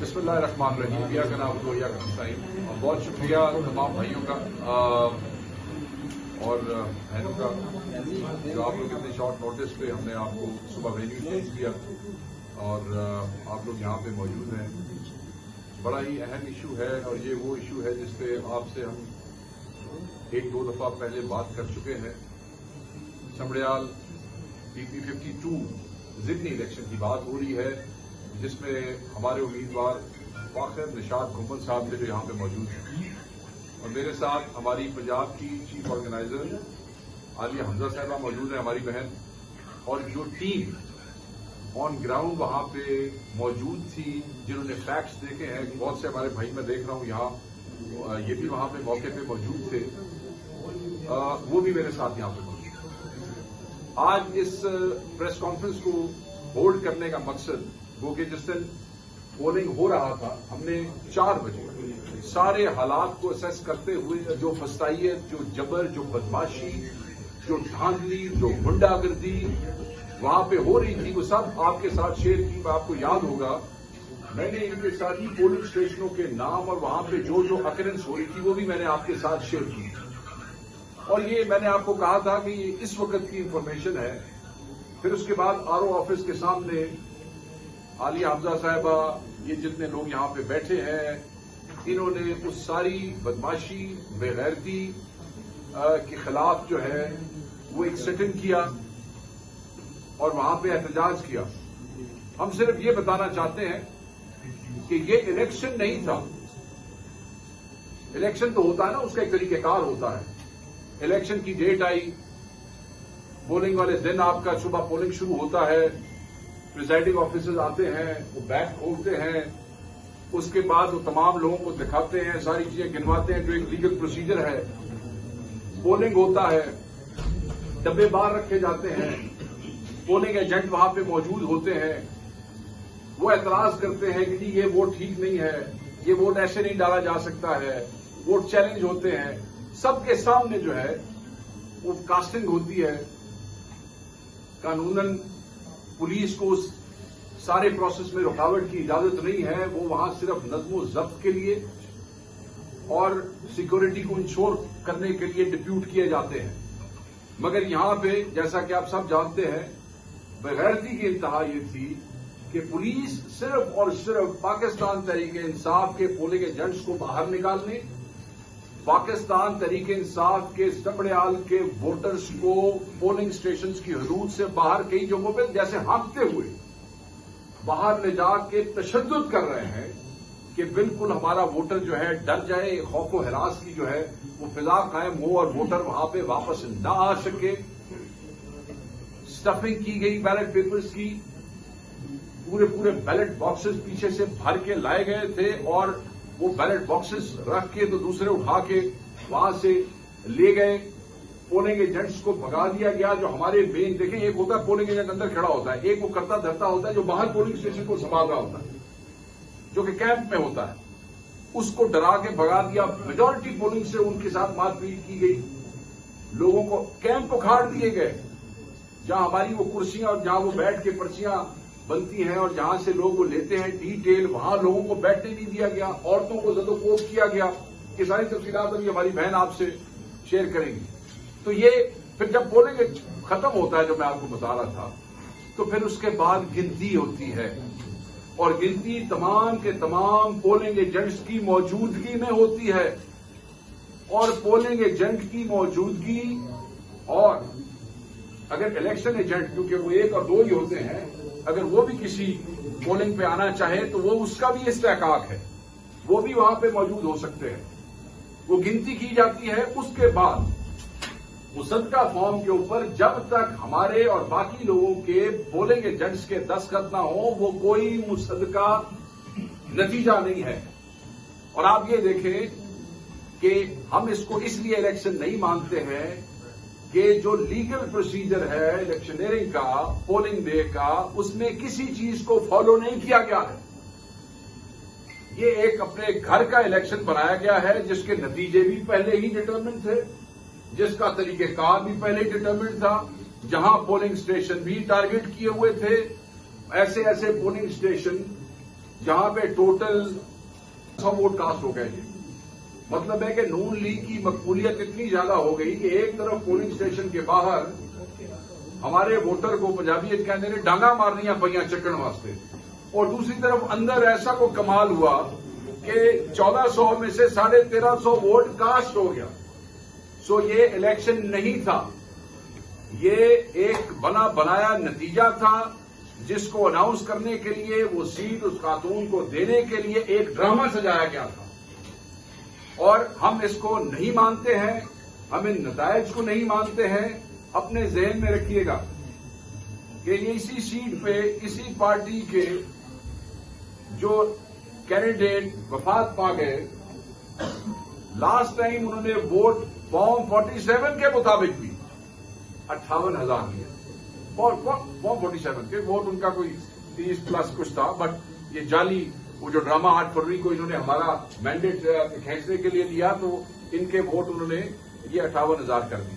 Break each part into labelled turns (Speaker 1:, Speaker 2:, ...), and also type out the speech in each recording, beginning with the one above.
Speaker 1: बिस्मिल्लाहिर्रहमानिर्रहीम या नअबुदु व इय्याका नस्तईन। बहुत शुक्रिया तमाम भाइयों का और बहनों का जो आप लोग इतने शॉर्ट नोटिस पे हमने आपको सुबह वेन्यू चेंज किया और आप लोग यहाँ पे मौजूद हैं। बड़ा ही अहम इशू है और ये वो इशू है जिस पे आपसे हम एक दो दफा पहले बात कर चुके हैं। समड़ियाल PP 52 ज़िमनी इलेक्शन की बात हो रही है जिसमें हमारे उम्मीदवार फाखिर निशात घुमन साहब थे जो यहाँ पे मौजूद हैं और मेरे साथ हमारी पंजाब की चीफ ऑर्गेनाइजर आलिया हमजा साहिबा मौजूद है, हमारी बहन, और जो टीम ऑन ग्राउंड वहाँ पे मौजूद थी जिन्होंने फैक्ट्स देखे हैं। बहुत से हमारे भाई मैं देख रहा हूँ यहाँ ये भी वहाँ पे मौके पे मौजूद थे, वो भी मेरे साथ यहाँ पे मौजूद। आज इस प्रेस कॉन्फ्रेंस को होल्ड करने का मकसद वो कि जिस दिन पोलिंग हो रहा था हमने 4 बजे सारे हालात को असेस करते हुए जो फस्तायत, जो जबर, जो बदमाशी, जो धांधली, जो गुंडागर्दी वहां पे हो रही थी वो सब आपके साथ शेयर की। आपको याद होगा मैंने इनके साथ ही पोलिंग स्टेशनों के नाम और वहां पे जो जो अकरेंस हो रही थी वो भी मैंने आपके साथ शेयर की और ये मैंने आपको कहा था कि ये इस वक्त की इंफॉर्मेशन है। फिर उसके बाद RO ऑफिस के सामने आलिया हमजा साहिबा, ये जितने लोग यहाँ पे बैठे हैं, इन्होंने उस सारी बदमाशी, बेगैरती के खिलाफ जो है वो एक सिट इन किया और वहां पे एहतजाज किया। हम सिर्फ ये बताना चाहते हैं कि ये इलेक्शन नहीं था। इलेक्शन तो होता है ना, उसका एक तरीकेकार होता है। इलेक्शन की डेट आई, पोलिंग वाले दिन आपका सुबह पोलिंग शुरू होता है, प्रिजाइडिंग ऑफिसर्स आते हैं, वो बैग खोलते हैं, उसके बाद वो तमाम लोगों को दिखाते हैं, सारी चीजें गिनवाते हैं जो एक लीगल प्रोसीजर है। पोलिंग होता है, डब्बे बाहर रखे जाते हैं, पोलिंग एजेंट वहां पे मौजूद होते हैं, वो एतराज करते हैं कि जी ये वोट ठीक नहीं है, ये वोट ऐसे नहीं डाला जा सकता है, वोट चैलेंज होते हैं। सबके सामने जो है वो कास्टिंग होती है। कानूनन पुलिस को उस सारे प्रोसेस में रुकावट की इजाजत नहीं है, वो वहां सिर्फ नज्म जब्त के लिए और सिक्योरिटी को इंश्योर करने के लिए डिप्यूट किए जाते हैं। मगर यहां पे जैसा कि आप सब जानते हैं बेगैरती की इंतहा ये थी कि पुलिस सिर्फ और सिर्फ पाकिस्तान तहरीके इंसाफ के पोलिंग एजेंट्स को बाहर निकालने, पाकिस्तान तहरीके इंसाफ के समड़ियाल के वोटर्स को पोलिंग स्टेशन की हदूद से बाहर कई जगहों पर जैसे हाँकते हुए बाहर ले जाके तशद्दुद कर रहे हैं कि बिल्कुल हमारा वोटर जो है डर जाए, खौफ व हरास की जो है वो फिजा कायम हो और वोटर वहां पे वापस न आ सके। स्टफिंग की गई बैलेट पेपर्स की, पूरे बैलेट बॉक्सेस पीछे से भर के लाए गए थे और वो बैलेट बॉक्सेस रख के तो दूसरे उठा के वहां से ले गए। पोलिंग एजेंट्स को भगा दिया गया। जो हमारे मेन देखें, एक होता है पोलिंग एजेंट अंदर खड़ा होता है, एक वो करता धरता होता है जो बाहर पोलिंग स्टेशन को संभाल रहा होता है, जो कि कैंप में होता है, उसको डरा के भगा दिया। मेजॉरिटी पोलिंग से उनके साथ मारपीट की गई, लोगों को कैंप उखाड़ दिए गए जहां हमारी वो कुर्सियां और जहां वो बैठ के पर्चियां बनती हैं और जहां से लोग वो लेते हैं डिटेल, वहां लोगों को बैठने नहीं दिया गया, औरतों को ज़दोकोब किया गया। ये सारी तफसीलात अभी हमारी बहन आपसे शेयर करेंगी। तो ये फिर जब पोलिंग खत्म होता है, जो मैं आपको बता रहा था, तो फिर उसके बाद गिनती होती है और गिनती तमाम के तमाम पोलिंग एजेंट्स की मौजूदगी में होती है। और पोलिंग एजेंट की मौजूदगी, और अगर इलेक्शन एजेंट, क्योंकि वो 1 और 2 ही होते हैं, अगर वो भी किसी पोलिंग पे आना चाहे तो वो उसका भी इस्तेहकाक है, वो भी वहां पे मौजूद हो सकते हैं। वो गिनती की जाती है। उसके बाद मुसद्दका फॉर्म के ऊपर जब तक हमारे और बाकी लोगों के पोलिंग एजेंट्स के दस्तखत ना हो, वो कोई मुसद्दका नतीजा नहीं है। और आप ये देखें कि हम इसको इसलिए इलेक्शन नहीं मानते हैं कि जो लीगल प्रोसीजर है इलेक्शनरिंग का, पोलिंग डे का, उसमें किसी चीज को फॉलो नहीं किया गया है। ये एक अपने घर का इलेक्शन बनाया गया है जिसके नतीजे भी पहले ही डिटरमिन्ड थे, जिसका तरीकेकार भी पहले ही डिटरमिन्ड था, जहां पोलिंग स्टेशन भी टारगेट किए हुए थे। ऐसे ऐसे पोलिंग स्टेशन जहां पे टोटल 100 वोट कास्ट हो गए। मतलब है कि नून लीग की मकबूलियत इतनी ज्यादा हो गई कि एक तरफ पोलिंग स्टेशन के बाहर हमारे वोटर को पंजाबी कहते ने डांगा मारनिया पईयां चक्कण वास्ते, और दूसरी तरफ अंदर ऐसा को कमाल हुआ कि 1400 में से 1350 वोट कास्ट हो गया। सो ये इलेक्शन नहीं था, ये एक बना बनाया नतीजा था जिसको अनाउंस करने के लिए, वो सीट उस खातून को देने के लिए एक ड्रामा सजाया गया था। और हम इसको नहीं मानते हैं, हम इन नतायज को नहीं मानते हैं। अपने जहन में रखिएगा कि ये इसी सीट पे इसी पार्टी के जो कैंडिडेट वफात पा गए, लास्ट टाइम उन्होंने वोट फॉर्म 47 के मुताबिक भी 58,000 दिए। फॉर्म 47 के वोट उनका कोई 30 प्लस कुछ था, बट ये जाली वो जो ड्रामा 8 फरवरी को इन्होंने हमारा मैंडेट खींचने के लिए लिया, तो इनके वोट उन्होंने ये 58,000 कर दिए।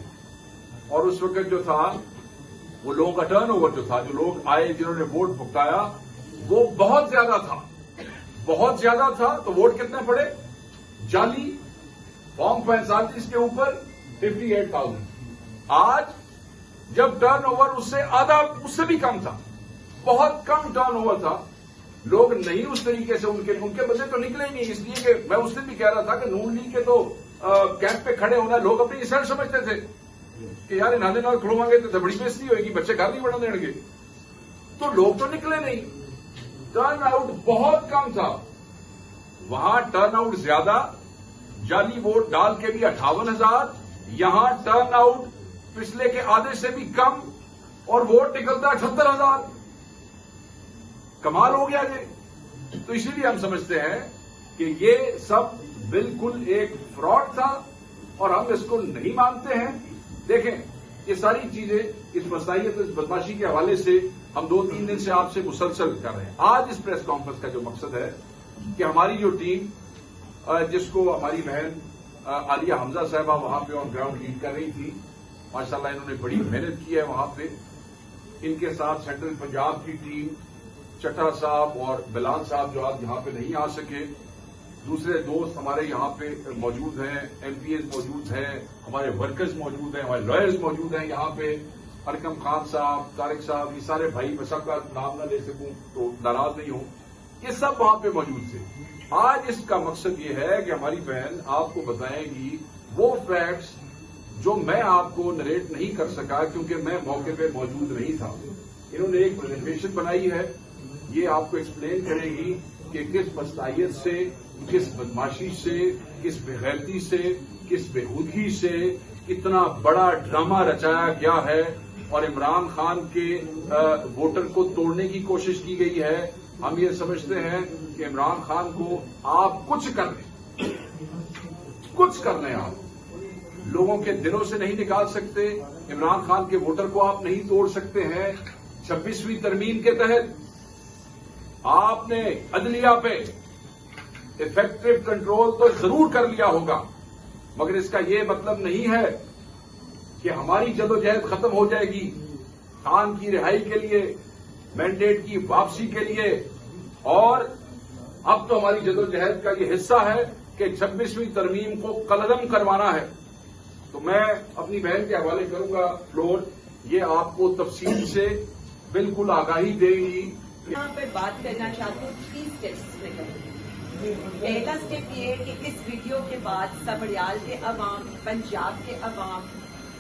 Speaker 1: और उस वक्त जो था वो लोगों का टर्नओवर जो था, जो लोग आए जिन्होंने वोट भुगताया, वो बहुत ज्यादा था, बहुत ज्यादा था। तो वोट कितने पड़े? जाली फॉर्म 45 के ऊपर 58,000। आज जब टर्नओवर उससे आधा, उससे भी कम था, बहुत कम टर्नओवर था, लोग नहीं उस तरीके से उनके बंदे तो निकले ही नहीं। इसलिए कि मैं उस दिन भी कह रहा था कि नून लीग के तो कैंप पे खड़े होना लोग अपनी इंसल्ट समझते थे कि यार इन्हें ना खड़ोवांगे तो बड़ी बेइज्जती होगी, बच्चे घर नहीं बढ़ने देंगे। तो लोग तो निकले नहीं, टर्न आउट बहुत कम था। वहां टर्न आउट ज्यादा, जाली वोट डाल के भी 58,000, यहां टर्न आउट पिछले के आधे से भी कम और वोट निकलता 78,000। कमाल हो गया ये। तो इसीलिए हम समझते हैं कि ये सब बिल्कुल एक फ्रॉड था और हम इसको नहीं मानते हैं। देखें, ये सारी चीजें इस मसाइयत, इस बदमाशी के हवाले से हम 2-3 दिन से आपसे मुसलसल कर रहे हैं। आज इस प्रेस कॉन्फ्रेंस का जो मकसद है कि हमारी जो टीम, जिसको हमारी बहन आलिया हमजा साहबा वहां पे ऑन ग्राउंड लीड कर रही थी, माशाल्लाह इन्होंने बड़ी मेहनत की है वहां पे। इनके साथ सेंट्रल पंजाब की टीम, चट्टा साहब और बिलाल साहब जो आज यहां पे नहीं आ सके, दूसरे दोस्त हमारे यहां पे मौजूद हैं, एमपीएस मौजूद हैं, हमारे वर्कर्स मौजूद हैं, हमारे लॉयर्स मौजूद हैं यहां पे, अरकम खान साहब, तारिक साहब, ये सारे भाई, मैं सबका नाम ना ले सकूं तो नाराज नहीं हूं, ये सब वहां पे मौजूद थे। आज इसका मकसद ये है कि हमारी बहन आपको बताएगी वो फैक्ट्स जो मैं आपको नरेट नहीं कर सका क्योंकि मैं मौके पे मौजूद नहीं था। इन्होंने एक प्रेजेंटेशन बनाई है, ये आपको एक्सप्लेन करेगी कि किस मसलाहियत से, किस बदमाशी से, किस बेगैरती से, किस बेहूदगी से इतना बड़ा ड्रामा रचाया गया है और इमरान खान के वोटर को तोड़ने की कोशिश की गई है। हम ये समझते हैं कि इमरान खान को आप कुछ कर लें, आप लोगों के दिलों से नहीं निकाल सकते। इमरान खान के वोटर को आप नहीं तोड़ सकते हैं। 26वीं तरमीम के तहत आपने अदलिया पे इफेक्टिव कंट्रोल तो जरूर कर लिया होगा, मगर इसका ये मतलब नहीं है कि हमारी जदोजहद खत्म हो जाएगी खान की रिहाई के लिए, मैंडेट की वापसी के लिए। और अब तो हमारी जदोजहद का ये हिस्सा है कि 26वीं तरमीम को कलअदम करवाना है। तो मैं अपनी बहन के हवाले करूंगा फ्लोर, ये आपको तफसील से बिल्कुल आगाही देगी।
Speaker 2: यहाँ पर बात करना चाहती हूँ 3 स्टेप्स में करूँगी। पहला स्टेप ये है कि इस वीडियो के बाद सबड़ियाल के अवाम, पंजाब के अवाम,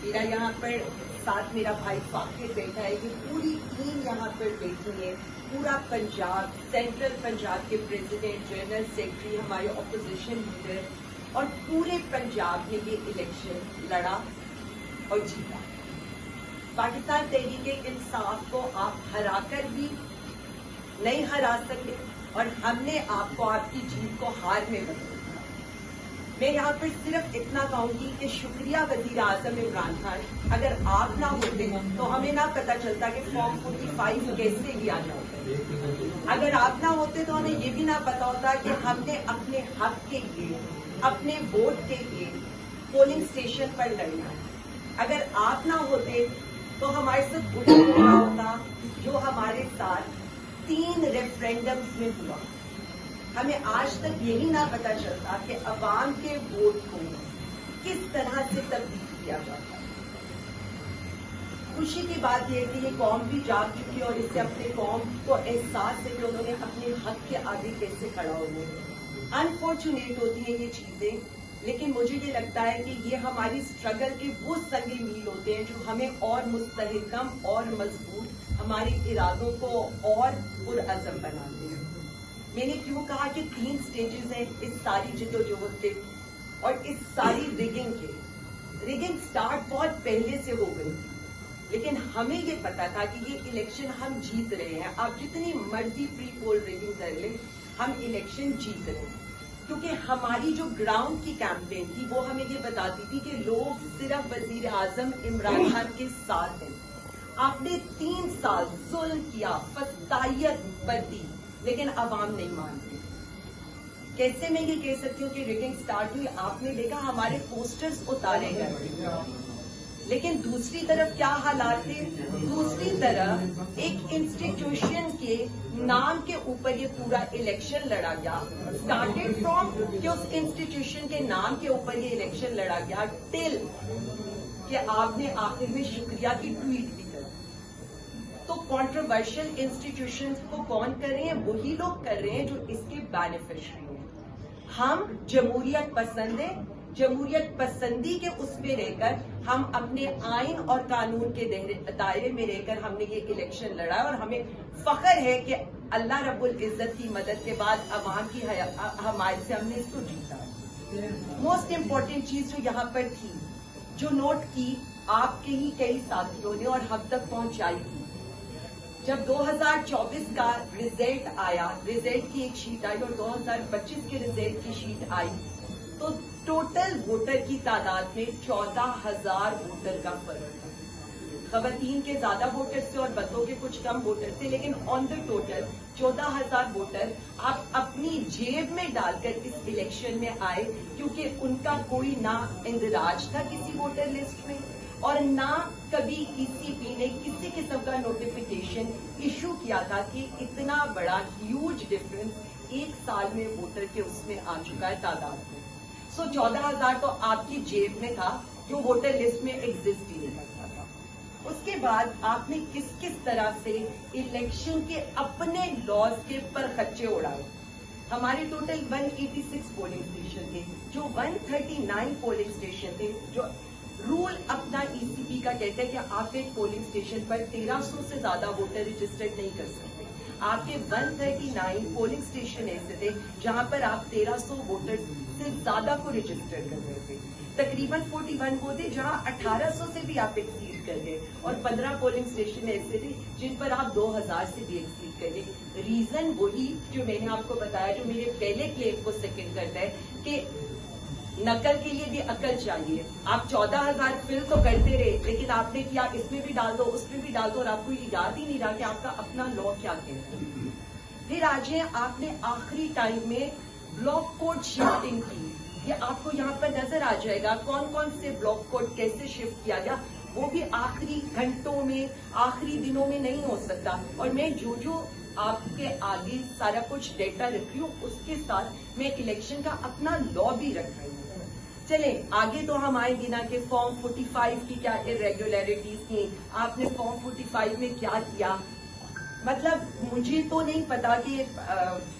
Speaker 2: मेरा यहाँ पर साथ मेरा भाई फाकिर बैठा है, कि पूरी टीम यहाँ पर बैठी है, पूरा पंजाब, सेंट्रल पंजाब के प्रेसिडेंट, जनरल सेक्रेटरी, हमारे ऑपोजिशन लीडर और पूरे पंजाब ने ये इलेक्शन लड़ा और जीता। पाकिस्तान तहरीक-ए-इंसाफ को आप हराकर भी नहीं हरा सके और हमने आपको आपकी जीत को हार में बदल दिया। मैं यहाँ पर सिर्फ इतना कहूंगी कि शुक्रिया वजीर आजम इमरान खान, अगर आप ना होते तो हमें ना पता चलता कि फॉर्म 45 कैसे लिया जाता। अगर आप ना होते तो हमें ये भी ना पता होता कि हमने अपने हक के लिए, अपने वोट के लिए पोलिंग स्टेशन पर लड़ना है। अगर आप ना होते तो हमारे साथ उल्टा होता जो हमारे साथ 3 रेफरेंडम्स में हुआ। ہمیں آج تک یہی نہ پتا چلتا کہ عوام کے ووٹ کو کس طرح سے تبدیل کیا جاتا ہے. خوشی کی بات یہ ہے کہ یہ قوم بھی جاگ چکی ہے اور اس سے اپنے قوم کو احساس ہے کہ انہوں نے اپنے حق کے آگے کیسے کھڑا ہونا ہے. انفارچونیٹ ہوتی ہیں یہ چیزیں، لیکن مجھے یہ لگتا ہے کہ یہ ہماری اسٹرگل کے وہ سنگ میل ہوتے ہیں جو ہمیں اور مستحکم اور مضبوط، ہمارے ارادوں کو اور پرعزم بناتے ہیں. میں نے کیوں کہا کہ 3 سٹیجز ہیں اس ساری جدوجہد کے اور اس ساری ریگنگ کے. ریگنگ سٹارٹ بہت پہلے سے ہو گئی تھی، لیکن ہمیں یہ پتا تھا کہ یہ الیکشن ہم جیت رہے ہیں. آپ جتنی مرضی پری پول ریگنگ کر لیں، ہم الیکشن جیت رہے ہیں. کیونکہ ہماری جو گراؤنڈ کی کیمپین تھی وہ ہمیں یہ بتاتی تھی کہ لوگ صرف وزیر اعظم عمران خان کے ساتھ ہیں. آپ نے 3 سال ظلم کیا، فسادیت برتی، لیکن عوام نہیں مانتے. کیسے میں یہ کہہ سکتی ہوں کہ ریگنگ سٹارٹ ہوئی؟ آپ نے دیکھا ہمارے پوسٹرز اتارے گئے، لیکن دوسری طرف کیا حالات تھے؟ دوسری طرف ایک انسٹیٹیوشن کے نام کے اوپر یہ پورا الیکشن لڑا گیا. اسٹارٹیڈ فرام کہ اس انسٹیٹیوشن کے نام کے اوپر یہ الیکشن لڑا گیا، ٹل کہ آپ نے آخر میں شکریہ کی ٹویٹ بھی کر. تو کنٹروورشل انسٹیٹیوشن کو کون کر رہے ہیں؟ وہی لوگ کر رہے ہیں جو اس کے بینیفیشری ہیں. ہم جمہوریت پسند ہیں، جمہوریت پسندی کے اس پہ رہ کر ہم اپنے آئین اور قانون کے دائرے میں رہ کر ہم نے یہ الیکشن لڑا اور ہمیں فخر ہے کہ اللہ رب العزت کی مدد کے بعد عوام کی حمایت سے ہم نے اس کو جیتا. موسٹ امپورٹنٹ چیز جو یہاں پر تھی، جو نوٹ کی آپ کے ہی کئی ساتھیوں نے اور ہم تک پہنچائی تھی، جب 2024 کا ریزلٹ آیا، ریزلٹ کی ایک شیٹ آئی اور 2025 کے ریزلٹ کی شیٹ آئی، تو ٹوٹل ووٹر کی تعداد میں 14,000 ووٹر کا فرق ہے. خواتین کے زیادہ ووٹر سے اور بندوں کے کچھ کم ووٹر سے، لیکن آن دا ٹوٹل 14,000 ووٹر آپ اپنی جیب میں ڈال کر اس الیکشن میں آئے، کیونکہ ان کا کوئی نہ اندراج تھا کسی ووٹر لسٹ میں اور نہ کبھی ای سی پی نے کسی قسم کا نوٹیفیکیشن ایشو کیا تھا کہ اتنا بڑا ہیوج ڈفرنس 1 سال میں ووٹر کے اس میں آ چکا ہے تعداد میں. سو 14,000 تو آپ کی جیب میں تھا جو ووٹر لسٹ میں ایگزسٹ ہی نہیں کرتا تھا. اس کے بعد آپ نے کس طرح سے الیکشن کے اپنے لاز کے پر خرچے اڑائے. ہمارے ٹوٹل 186 پولنگ اسٹیشن تھے، جو 139 پولنگ اسٹیشن تھے جو رول اپنا ای سی پی کا کہتا ہے کہ آپ ایک پولنگ اسٹیشن پر 1300 سے زیادہ ووٹر رجسٹرڈ نہیں کر سکتے. آپ کے 139 پولنگ اسٹیشن ایسے تھے جہاں پر آپ 1300 ووٹر سے زیادہ کو رجسٹر کر رہے تھے. تقریباً 41 وہ تھے جہاں 1800 سے بھی آپ ایکسیڈ کر گئے اور 15 پولنگ اسٹیشن ایسے تھے جن پر آپ 2000 سے بھی ایکسیڈ کر گئے. ریزن وہی جو میں نے آپ کو بتایا، جو میرے پہلے کلیم کو سیکنڈ کرتا ہے کہ نقل کے لیے بھی عقل چاہیے. آپ 14,000 فل تو کرتے رہے، لیکن آپ نے کیا اس میں بھی ڈال دو اس میں بھی ڈال دو اور آپ کو یہ یاد ہی نہیں رہا کہ آپ کا اپنا لا کیا کہتا ہے. پھر آج آپ نے آخری ٹائم میں بلاک کوڈ شفٹنگ کی. یہ آپ کو یہاں پر نظر آ جائے گا کون کون سے بلاک کوڈ کیسے شفٹ کیا گیا. وہ بھی آخری گھنٹوں میں، آخری دنوں میں نہیں ہو سکتا. اور میں جو آپ کے آگے سارا کچھ ڈیٹا رکھ رہی ہوں، اس کے ساتھ میں الیکشن کا اپنا لا بھی رکھ رہی ہوں. چلیں آگے تو ہم آئیں گے نا کہ فارم 45 کی کیا ارریگولیرٹیز تھیں، آپ نے فارم 45 میں کیا کیا. مطلب مجھے تو نہیں پتا کہ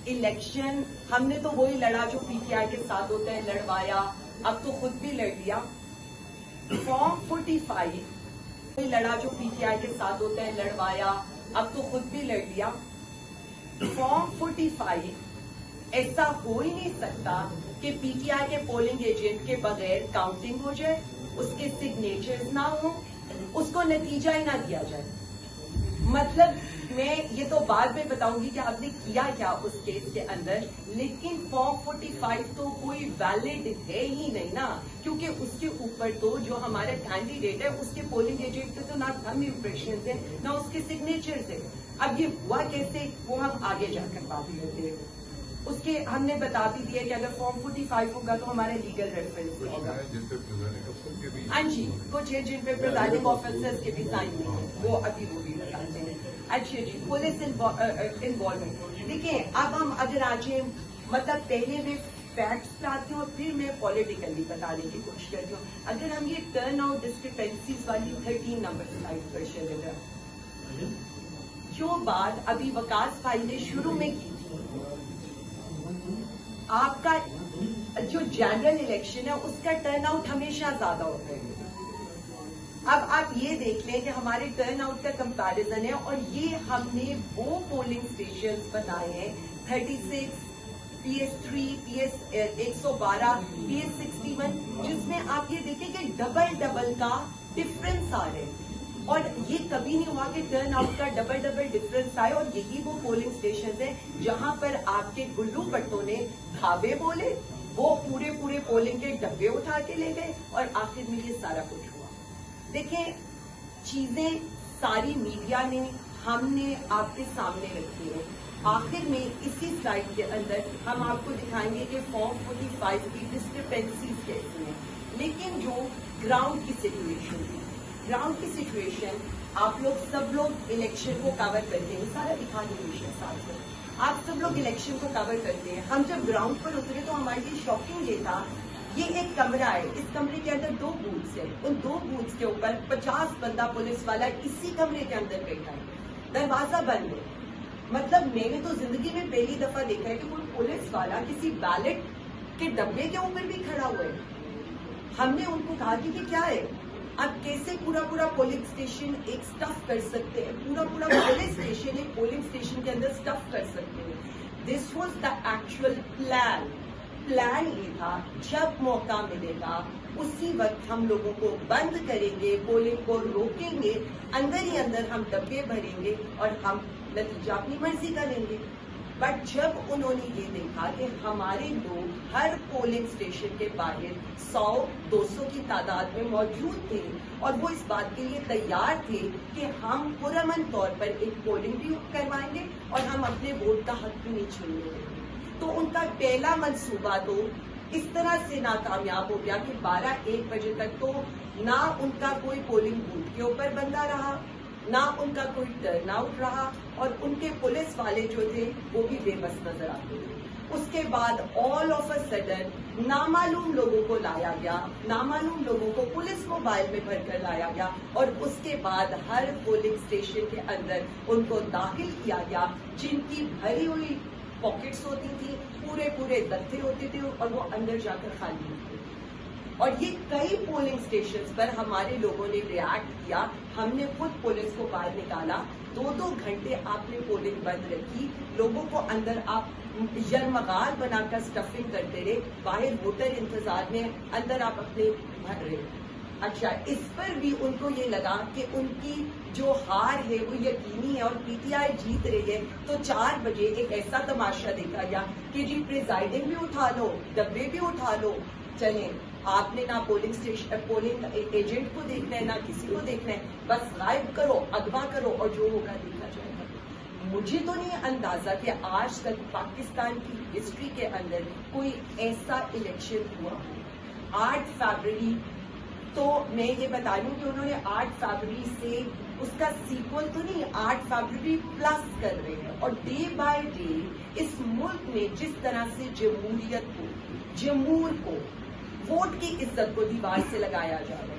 Speaker 2: الیکشن ہم نے تو وہی لڑا جو پی ٹی آئی کے ساتھ ہوتا ہے، لڑوایا، اب تو خود بھی لڑ لیا. فارم 45 وہی لڑا جو پی ٹی آئی کے ساتھ ہوتا ہے، لڑوایا، اب تو خود بھی لڑ لیا. فارم 45 ایسا ہو ہی نہیں سکتا کہ پی ٹی آئی کے پولنگ ایجنٹ کے بغیر کاؤنٹنگ ہو جائے، اس کے سگنیچرز نہ ہوں، اس کو نتیجہ ہی نہ دیا جائے. مطلب میں یہ تو بعد میں بتاؤں گی کہ آپ نے کیا کیا اس کیس کے اندر، لیکن فارم 45 تو کوئی ویلڈ ہے ہی نہیں نا، کیونکہ اس کے اوپر تو جو ہمارا کینڈیڈیٹ ہے اس کے پولنگ ایجنٹ کے تو نہ تھم امپریشنز ہیں نہ اس کے سگنیچرز ہیں. اب یہ ہوا کیسے وہ ہم آگے جا کر بات کرتے ہیں. اس کے ہم نے بتا بھی دیا کہ اگر فارم 45 ہوگا تو ہمارا لیگل ریفرنس ہوگا. ہاں جی، کچھ ہے جن پہ پریزائڈنگ آفیسرز کے بھی سائن نہیں ہیں، وہ ابھی وہ بھی بتاتے ہیں. اچھا جی، پولیس انوالومنٹ. دیکھیں اب ہم اگر آ جائیں مطلب پہلے میں فیکٹس لاتی ہوں اور پھر میں پولیٹیکلی بتانے کی کوشش کرتی ہوں. اگر ہم یہ ٹرن آؤٹ ڈسکرپنسیز والی 13 نمبر سلائڈ پر چلے گئے، جو بات ابھی وکاس بھائی نے شروع میں کی تھی، آپ کا جو جنرل الیکشن ہے اس کا ٹرن آؤٹ ہمیشہ زیادہ ہوتا ہے. اب آپ یہ دیکھ لیں کہ ہمارے ٹرن آؤٹ کا کمپیریزن ہے، اور یہ ہم نے وہ پولنگ اسٹیشن بنائے ہیں 36 PS3 PS 112 PS 61 جس میں آپ یہ دیکھیں کہ ڈبل کا ڈفرنس آ رہے ہیں. اور یہ کبھی نہیں ہوا کہ ٹرن آؤٹ کا ڈبل ڈفرنس آئے. اور یہی وہ پولنگ اسٹیشن ہیں جہاں پر آپ کے گلو بٹوں نے دھابے بولے، وہ پورے پولنگ کے ڈبے اٹھا کے لے گئے، اور آخر میں یہ سارا کچھ ہوا. دیکھیں چیزیں ساری میڈیا نے ہم نے آپ کے سامنے رکھی ہے. آخر میں اسی سلائڈ کے اندر ہم آپ کو دکھائیں گے کہ فارم 45 کی ڈسکرپنسیز کیسی ہیں. لیکن جو گراؤنڈ کی سچویشن تھی، گراؤنڈ کی سچویشن آپ لوگ سب لوگ الیکشن کو کور کرتے ہیں، سارا دکھا دیجیے ساتھ میں. آپ سب لوگ الیکشن کو کور کرتے ہیں. ہم جب گراؤنڈ پر اترے تو ہمارے لیے شاکنگ یہ تھا، یہ ایک کمرہ ہے، اس کمرے کے اندر 2 بوتھس ہیں، ان 2 بوتھس کے اوپر 50 بندہ پولیس والا اسی کمرے کے اندر بیٹھا ہے، دروازہ بند ہے. مطلب میں نے تو زندگی میں پہلی دفعہ دیکھا ہے کہ کوئی پولیس والا کسی بیلٹ کے ڈبے کے اوپر بھی کھڑا ہوا ہے. ہم نے ان کو کہا کہ یہ کیا ہے، آپ کیسے پورا پولنگ اسٹیشن ایک سٹف کر سکتے ہیں، پورا پولیس اسٹیشن ایک پولنگ اسٹیشن کے اندر سٹف کر سکتے ہیں. This was the actual plan یہ تھا، جب موقع ملے گا اسی وقت ہم لوگوں کو بند کریں گے، پولنگ کو روکیں گے، اندر ہی اندر ہم ڈبے بھریں گے اور ہم نتیجہ اپنی مرضی کا لیں گے. بٹ جب انہوں نے یہ دیکھا کہ ہمارے لوگ ہر پولنگ اسٹیشن کے باہر 100-200 کی تعداد میں موجود تھے اور وہ اس بات کے لیے تیار تھے کہ ہم پرامن طور پر ایک پولنگ بھی کروائیں گے اور ہم اپنے ووٹ کا حق بھی نہیں چھینیں گے، تو ان کا پہلا منصوبہ تو اس طرح سے ناکامیاب ہو گیا کہ 12-1 بجے تک تو نہ ان کا کوئی پولنگ بوتھ کے اوپر بندہ رہا، نہ ان کا کوئی ٹرن آؤٹ رہا، اور ان کے پولیس والے جو تھے وہ بھی بے بس نظر آتے تھے. اس کے بعد آل آف اے سڈن نامعلوم لوگوں کو لایا گیا، نامعلوم لوگوں کو پولیس موبائل میں بھر کر لایا گیا، اور اس کے بعد ہر پولنگ اسٹیشن کے اندر ان کو داخل کیا گیا جن کی بھری ہوئی پاکٹس ہوتی تھی، پورے دفتے ہوتے تھے اور وہ اندر جا کر خالی ہوتے. اور یہ کئی پولنگ اسٹیشنز پر ہمارے لوگوں نے ریئیکٹ کیا. ہم نے خود پولیس کو باہر نکالا، 2 گھنٹے آپ نے پولنگ بند رکھی، لوگوں کو اندر آپ یرمغال بنا کر اسٹفنگ کرتے رہے، باہر ووٹر انتظار میں، اندر آپ اپنے بھر رہے. اچھا، اس پر بھی ان کو یہ لگا کہ ان کی جو ہار ہے وہ یقینی ہے اور پی ٹی آئی جیت رہی ہے، تو 4 بجے ایک ایسا تماشا دیکھا گیا کہ جی پریزائڈنگ بھی اٹھا لو، ڈبے بھی اٹھا لو، چلیں آپ نے نہ پولنگ ایجنٹ کو دیکھنا ہے نہ کسی کو دیکھنا ہے، بس غائب کرو، اغوا کرو اور جو ہوگا دیکھا جائے گا. مجھے تو نہیں اندازہ کہ آج تک پاکستان کی ہسٹری کے اندر کوئی ایسا الیکشن ہوا. 8 فیبرری تو میں یہ بتا دوں کہ انہوں نے 8 فیبرری سے اس کا سیکول تو نہیں، 8 فیبرری پلس کر رہے ہیں، اور ڈے بائی ڈے اس ملک میں جس طرح سے جمہوریت کو، جمہور کو، ووٹ کی عزت کو دیوار سے لگایا جا رہا ہے.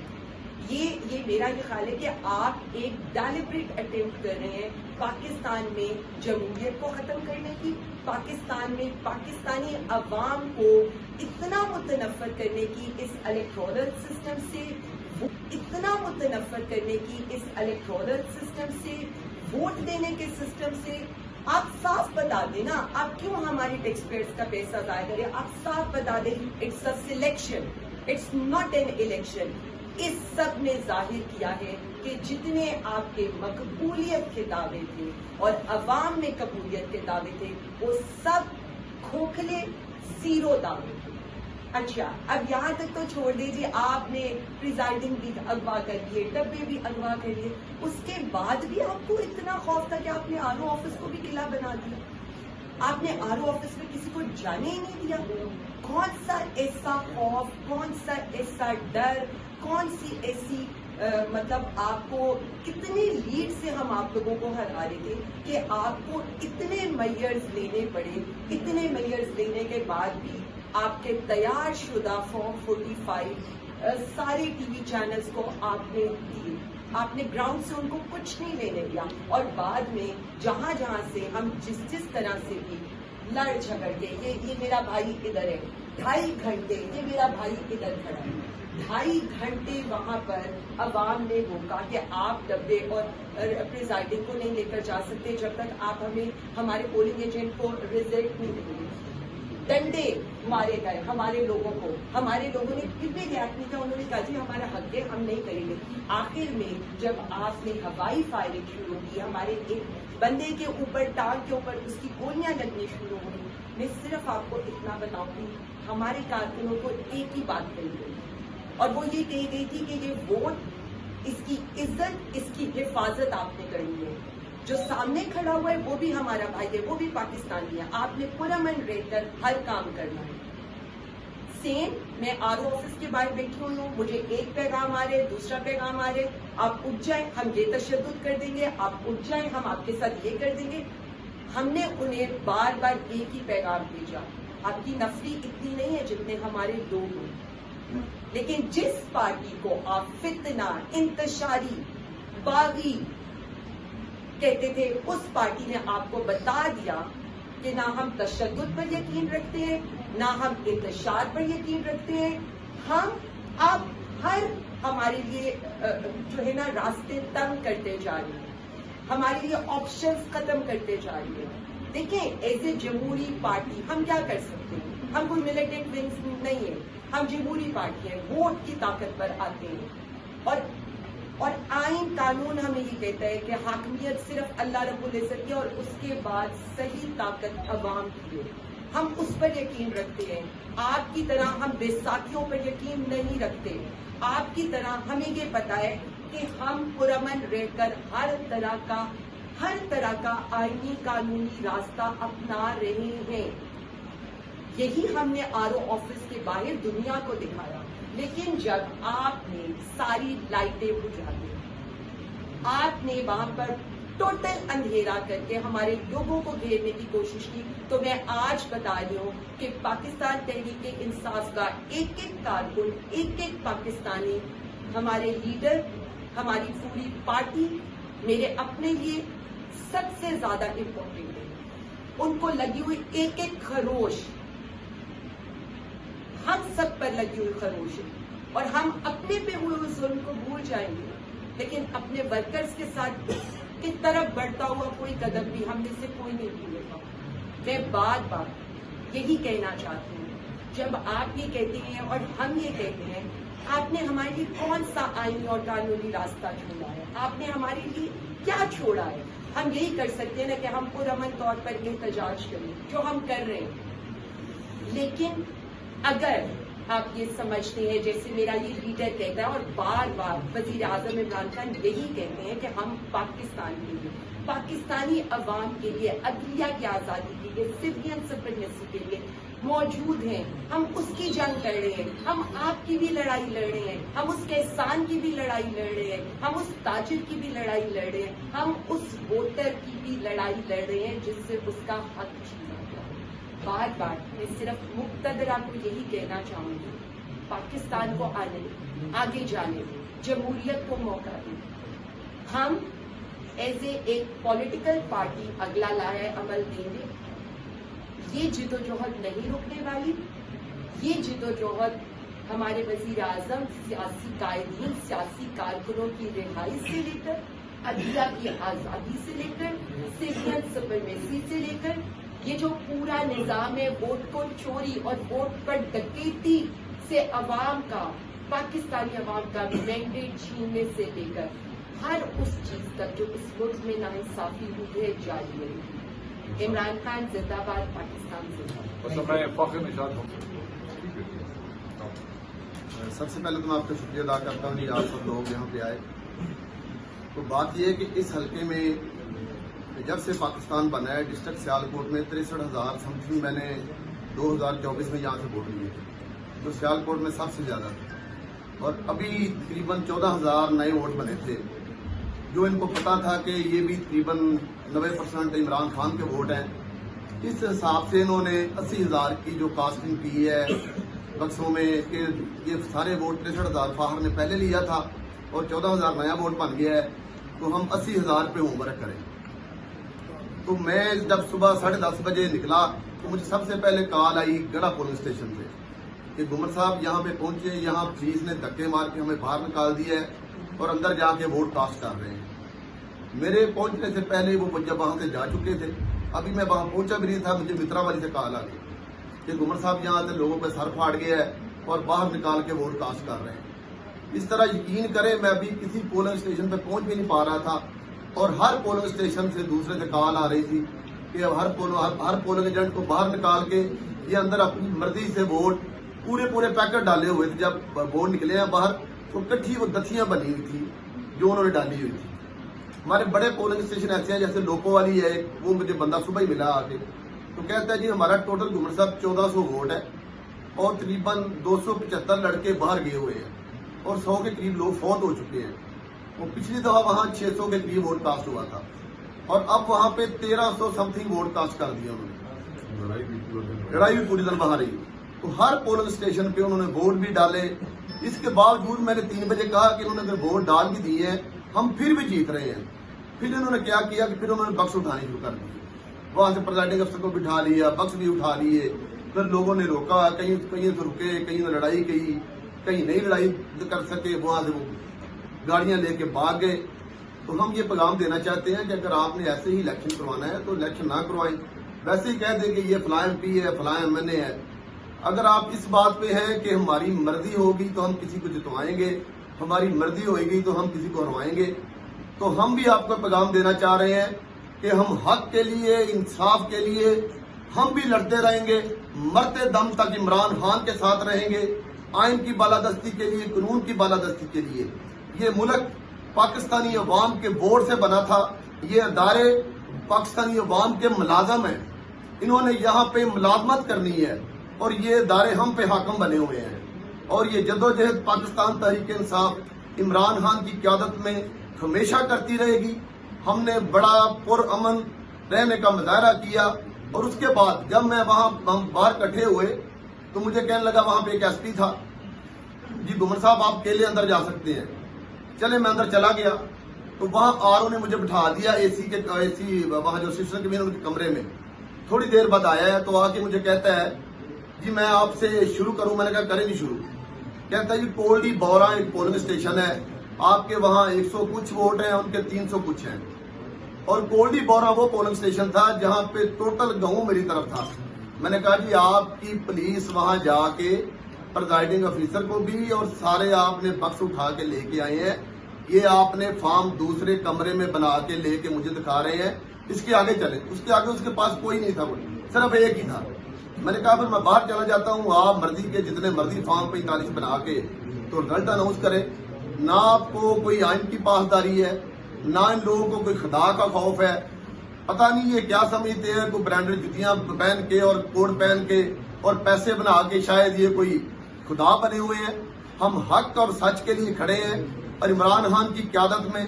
Speaker 2: یہ میرا یہ خیال ہے کہ آپ ایک ڈیلیبریٹ اٹیمپٹ کر رہے ہیں پاکستان میں جمہوریت کو ختم کرنے کی، پاکستان میں پاکستانی عوام کو اتنا متنفر کرنے کی اس الیکٹورل سسٹم سے، اتنا متنفر کرنے کی اس الیکٹورل سسٹم سے، ووٹ دینے کے سسٹم سے. آپ صاف بتا دیں نا، آپ کیوں ہماری ٹیکس پیئرز کا پیسہ ضائع کریں؟ آپ صاف بتا دیں it's a selection, it's not an election. اس سب نے ظاہر کیا ہے کہ جتنے آپ کے مقبولیت کے دعوے تھے اور عوام میں قبولیت کے دعوے تھے وہ سب کھوکھلے زیرو دعوے تھے. اچھا، اب یہاں تک تو چھوڑ دیجیے، آپ نے پریزائڈنگ بھی اغوا کر لیے، ڈبے بھی اغوا کر لیے، اس کے بعد بھی آپ کو اتنا خوف تھا کہ آپ نے آر او آفس کو بھی قلعہ بنا دیا. آپ نے آر او آفس میں کسی کو جانے ہی نہیں دیا. کون سا ایسا خوف، کون سا ایسا ڈر، کون سی ایسی मतलब आपको कितनी लीड से हम आप लोगों को हरा रहे थे कि आपको इतने मेयर्स लेने पड़े, इतने मेयर्स लेने के बाद भी आपके तैयार शुदा फॉर्म 45 सारे टीवी चैनल्स को आपने दिए, आपने ग्राउंड से उनको कुछ नहीं लेने दिया। और बाद में जहां जहां से हम जिस तरह से भी लड़ झगड़ के, ये मेरा भाई इधर है, 2.5 घंटे ये मेरा भाई इधर खड़ा है, 2.5 घंटे वहां पर अवाम ने रोका कि आप डब्बे और प्रिजाइडिंग को नहीं लेकर जा सकते जब तक आप हमें हमारे पोलिंग एजेंट को रिजल्ट नहीं देंगे। डंडे मारे गए हमारे लोगों को, हमारे लोगों ने फिर भी रिएक्ट नहीं किया, उन्होंने कहा जी हमारा हक है, हम नहीं करेंगे। आखिर में जब आपने हवाई फायरिंग शुरू की, हमारे एक बंदे के ऊपर, टांग के ऊपर उसकी गोलियां लगनी शुरू हुई। मैं सिर्फ आपको इतना बताऊंगी, हमारे कारकुनों को एक ही बात कही गई और वो ये कही गई थी कि ये वोट, इसकी इज्जत, इसकी हिफाजत आपने करनी है। जो सामने खड़ा हुआ है वो भी हमारा भाई है, वो भी पाकिस्तानी है, आपने पुरअमन रहकर हर काम करना है। सेम मैं आरओ ऑफिस के बाहर बैठी हुई हूँ, मुझे एक पैगाम आ रहे, दूसरा पैगाम आ रहे, आप उठ जाए हम ये तशद्दुद कर देंगे, आप उठ जाए हम आपके साथ ये कर देंगे। हमने उन्हें बार बार एक ही पैगाम भेजा, आपकी नफरी इतनी नहीं है जितने हमारे लोग हैं, लेकिन जिस पार्टी को आप फितना, इंतशारी, बागी कहते थे, उस पार्टी ने आपको बता दिया कि ना हम तशद्दुद पर यकीन रखते हैं, ना हम इंतशार पर यकीन रखते हैं, हम अब हर हमारे लिए जो है ना रास्ते तंग करते जा रहे हैं, हमारे लिए ऑप्शंस खत्म करते जा रही है। देखें, एज ए जमहूरी पार्टी हम क्या कर सकते हैं, हम कोई मिलिटेंट विंग्स नहीं है, हम जमहूरी पार्टी है, वोट की ताकत पर आते हैं और आइन कानून हमें ये कहता है कि हाकमियत सिर्फ अल्लाह रब्बुल इज्जत की और उसके बाद सही ताकत अवाम की है, हम उस पर यकीन रखते हैं। आपकी तरह हम बैसाखियों पर यकीन नहीं रखते, आपकी तरह हमें ये पता है कि हम पुरअमन रहकर हर तरह का आईनी कानूनी रास्ता अपना रहे हैं। यही हमने आरओ ऑफिस के बाहर दुनिया को दिखाया। लेकिन जब आपने सारी लाइटें बुझा दी, आपने वहां पर टोटल अंधेरा करके हमारे लोगों को घेरने की कोशिश की, तो मैं आज बता रही हूँ कि पाकिस्तान तहरीक इंसाफ का एक एक कारकुन, एक एक पाकिस्तानी, हमारे लीडर, हमारी पूरी पार्टी मेरे अपने लिए सबसे ज्यादा इम्पोर्टेंट है। उनको लगी हुई एक एक खरोश हम सब पर लगी हुई खरोश है और हम अपने पे हुए उस जुल्म को भूल जाएंगे, लेकिन अपने वर्कर्स के साथ की तरफ बढ़ता हुआ कोई कदम भी हम में से कोई नहीं भूलेगा। मैं बार बार यही कहना चाहती हूँ, जब आप ये कहते हैं और हम ये कहते हैं, आपने हमारे लिए कौन सा आईनी और कानूनी रास्ता छोड़ा है, आपने हमारे लिए क्या छोड़ा है। हम यही कर सकते हैं ना कि हम पुरअमन तौर पर एहतजाज करें, जो हम कर रहे हैं। लेकिन अगर आप ये समझते हैं, जैसे मेरा ये लीडर कहता है और बार बार वजीर आजम इमरान खान यही कहते हैं कि हम पाकिस्तान के लिए, पाकिस्तानी अवाम के लिए, अदलिया की आज़ादी के लिए, सिविलियन सुप्रीमेसी के लिए मौजूद हैं, हम उसकी जंग लड़ रहे हैं, हम आपकी भी लड़ाई लड़ रहे हैं, हम उस किसान की भी लड़ाई लड़ रहे हैं, हम उस ताजिर की भी लड़ाई लड़ रहे हैं, हम उस वोटर की भी लड़ाई लड़ रहे हैं जिससे उसका हक छीना गया। बार बार मैं सिर्फ मुक्तदरा को यही कहना चाहूंगी, पाकिस्तान को आगे जाने दें, जमहूरियत को मौका दें। हम एज एक पॉलिटिकल पार्टी अगला लाया अमल देंगे। ये जिदोजहद नहीं रुकने वाली, ये जिदोजहद हमारे वजीर आजम, सियासी कायदीन, सियासी कारकुनों की रिहाई से लेकर, अदलिया की आजादी से लेकर, सिविलियन सुप्रीमेसी से लेकर, ये जो पूरा निजाम है वोट को चोरी और वोट पर डकैती से अवाम का, पाकिस्तानी अवाम का मैंडेट छीनने से लेकर हर उस चीज तक जो इस मुल्क में नाइंसाफी हुई है जारी रहेगी। इमरान खान जिंदाबाद, पाकिस्तान जिंदाबाद।
Speaker 3: सबसे पहले तो मैं आपका शुक्रिया अदा करता हूँ कि आप सब लोग यहाँ पे आए। तो बात यह है कि इस हल्के में जब से पाकिस्तान बना है, डिस्ट्रिक्ट सियालकोट में 63,000 समथिंग मैंने 2024 में यहाँ से वोट लिए थे, तो सियालकोट में सबसे ज़्यादा था। اور ابھی تقریباً 14,000 نئے ووٹ بنے تھے، جو ان کو پتا تھا کہ یہ بھی تقریباً 90% عمران خان کے ووٹ ہیں. اس حساب سے انہوں نے 80,000 کی جو کاسٹنگ کی ہے بکسوں میں کہ یہ سارے ووٹ 63,000 فاہر نے پہلے لیا تھا اور 14,000 نیا ووٹ بن گیا ہے، تو ہم 80,000 پہ ہومورک کریں. تو میں جب صبح 10:30 بجے نکلا تو مجھے سب سے پہلے کال آئی گڑھا پولنگ اسٹیشن سے کہ گمر صاحب یہاں پہ پہنچے، یہاں پولیس نے دھکے مار کے ہمیں باہر نکال دیا ہے اور اندر جا کے ووٹ کاسٹ کر رہے ہیں. میرے پہنچنے سے پہلے وہ جب وہاں سے جا چکے تھے، ابھی میں وہاں پہنچا بھی نہیں تھا، مجھے مترا والی سے کال آ گئی کہ گمر صاحب یہاں سے لوگوں پہ سر پھاڑ گیا ہے اور باہر نکال کے ووٹ کاسٹ کر رہے ہیں. اس طرح یقین کریں میں ابھی کسی پولنگ اسٹیشن پہ پہنچ بھی نہیں پا رہا تھا اور ہر پولنگ اسٹیشن سے دوسرے سے کال آ رہی تھی کہ ہر پولنگ ایجنٹ کو باہر نکال کے یہ اندر اپنی مرضی سے ووٹ پورے پیکٹ ڈالے ہوئے تھے. جب ووٹ نکلے ہیں باہر تو کٹھی وہ دتیاں بنی ہوئی تھی جو انہوں نے ڈالی ہوئی تھی. ہمارے بڑے پولنگ اسٹیشن ایسے ہیں جیسے لوکو والی ہے، وہ مجھے بندہ صبح ہی ملا آ کے تو کہتا ہے جی ہمارا ٹوٹل گمر صاحب 1400 ووٹ ہے اور تقریباً 275 لڑکے باہر گئے ہوئے ہیں اور 100 کے قریب لوگ فوت ہو چکے ہیں. اور پچھلی دفعہ وہاں 600 کے قریب ووٹ کاسٹ ہوا تھا اور اب وہاں پہ 1300 سم تھنگ ووٹ کاسٹ کر دیا انہوں نے. لڑائی بھی پوری دن باہر رہی. تو ہر پولنگ اسٹیشن پہ انہوں نے ووٹ بھی ڈالے. اس کے باوجود میں نے 3 بجے کہا کہ انہوں نے اگر ووٹ ڈال بھی دیے ہیں ہم پھر بھی جیت رہے ہیں. پھر انہوں نے کیا کیا کہ پھر انہوں نے بکس اٹھانے شروع کر دیے. وہاں سے پریزائڈنگ افسر کو بٹھا لیا، بکس بھی اٹھا لیے. پھر لوگوں نے روکا، کہیں سے رکے، کہیں نے لڑائی کی، کہیں نہیں لڑائی کر سکے، وہاں سے وہ گاڑیاں لے کے بھاگ گئے. تو ہم یہ پیغام دینا چاہتے ہیں کہ اگر آپ نے ایسے ہی الیکشن کروانا ہے تو الیکشن نہ کروائیں. ویسے ہی کہہ دیں کہ یہ فلاں ایم پی ہے، فلاں ایم این اے ہے. اگر آپ اس بات پہ ہیں کہ ہماری مرضی ہوگی تو ہم کسی کو جتوائیں گے، ہماری مرضی ہوئے گی تو ہم کسی کو ہروائیں گے. تو ہم بھی آپ کو پیغام دینا چاہ رہے ہیں کہ ہم حق کے لیے، انصاف کے لیے ہم بھی لڑتے رہیں گے، مرتے دم تک عمران خان کے ساتھ رہیں گے، آئین کی بالادستی کے لیے، قانون کی بالادستی کے لیے. یہ ملک پاکستانی عوام کے ووٹ سے بنا تھا، یہ ادارے پاکستانی عوام کے ملازم ہیں، انہوں نے یہاں پہ ملازمت کرنی ہے اور یہ ادارے ہم پہ حاکم بنے ہوئے ہیں. اور یہ جدوجہد پاکستان تحریک انصاف عمران خان کی قیادت میں ہمیشہ کرتی رہے گی. ہم نے بڑا پرامن رہنے کا مظاہرہ کیا اور اس کے بعد جب میں وہاں ہم باہر اکٹھے ہوئے تو مجھے کہنے لگا وہاں پہ ایک ایس پی تھا، جی گمر صاحب آپ اکیلے اندر جا سکتے ہیں. چلے میں اندر چلا گیا تو وہاں آر او نے مجھے بٹھا دیا اے سی وہاں جو اسسٹنٹ کمشنر کے کمرے میں. تھوڑی دیر بعد آیا ہے تو آ کے مجھے کہتا ہے جی میں آپ سے شروع کروں. میں نے کہا کریں جی شروع. کہتا ہے جی کولڈی بورا ایک پولنگ اسٹیشن ہے، آپ کے وہاں 100 کچھ ووٹ ہیں، ان کے 300 کچھ ہیں. اور کولڈی بورا وہ پولنگ اسٹیشن تھا جہاں پہ ٹوٹل گاؤں میری طرف تھا. میں نے کہا جی آپ کی پولیس وہاں جا کے پریزائڈنگ آفیسر کو بھی اور سارے آپ نے بکس اٹھا کے لے کے آئے ہیں، یہ آپ نے فارم دوسرے کمرے میں بنا کے لے کے مجھے دکھا رہے ہیں، اس کے آگے چلیں. اس کے آگے اس کے پاس کوئی نہیں تھا، صرف ایک ہی تھا. میں نے کہا پھر میں باہر چلا جاتا ہوں، آپ مرضی کے جتنے مرضی فارم 45 بنا کے تو رزلٹ اناؤنس کریں. نہ آپ کو کوئی آئین کی پاسداری ہے، نہ ان لوگوں کو کوئی خدا کا خوف ہے. پتہ نہیں یہ کیا سمجھتے ہیں، کوئی برانڈڈ جتیاں پہن کے اور کوٹ پہن کے اور پیسے بنا کے شاید یہ کوئی خدا بنے ہوئے ہیں. ہم حق اور سچ کے لیے کھڑے ہیں اور عمران خان کی قیادت میں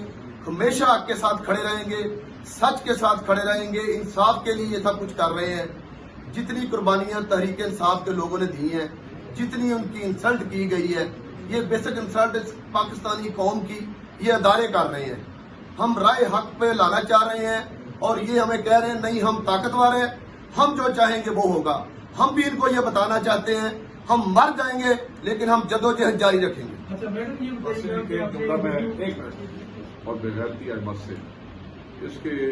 Speaker 3: ہمیشہ حق کے ساتھ کھڑے رہیں گے، سچ کے ساتھ کھڑے رہیں گے، انصاف کے لیے یہ سب کچھ کر رہے ہیں. جتنی قربانیاں تحریک انصاف کے لوگوں نے دی ہیں، جتنی ان کی انسلٹ کی گئی ہے، یہ بیسک انسلٹ پاکستانی قوم کی یہ ادارے کر رہے ہیں. ہم رائے حق پہ لانا چاہ رہے ہیں اور یہ ہمیں کہہ رہے ہیں نہیں ہم طاقتور ہیں، ہم جو چاہیں گے وہ ہوگا. ہم بھی ان کو یہ بتانا چاہتے ہیں ہم مر جائیں گے لیکن ہم جدوجہد جاری رکھیں گے.
Speaker 1: اور بغیرتی احمد سے اس کے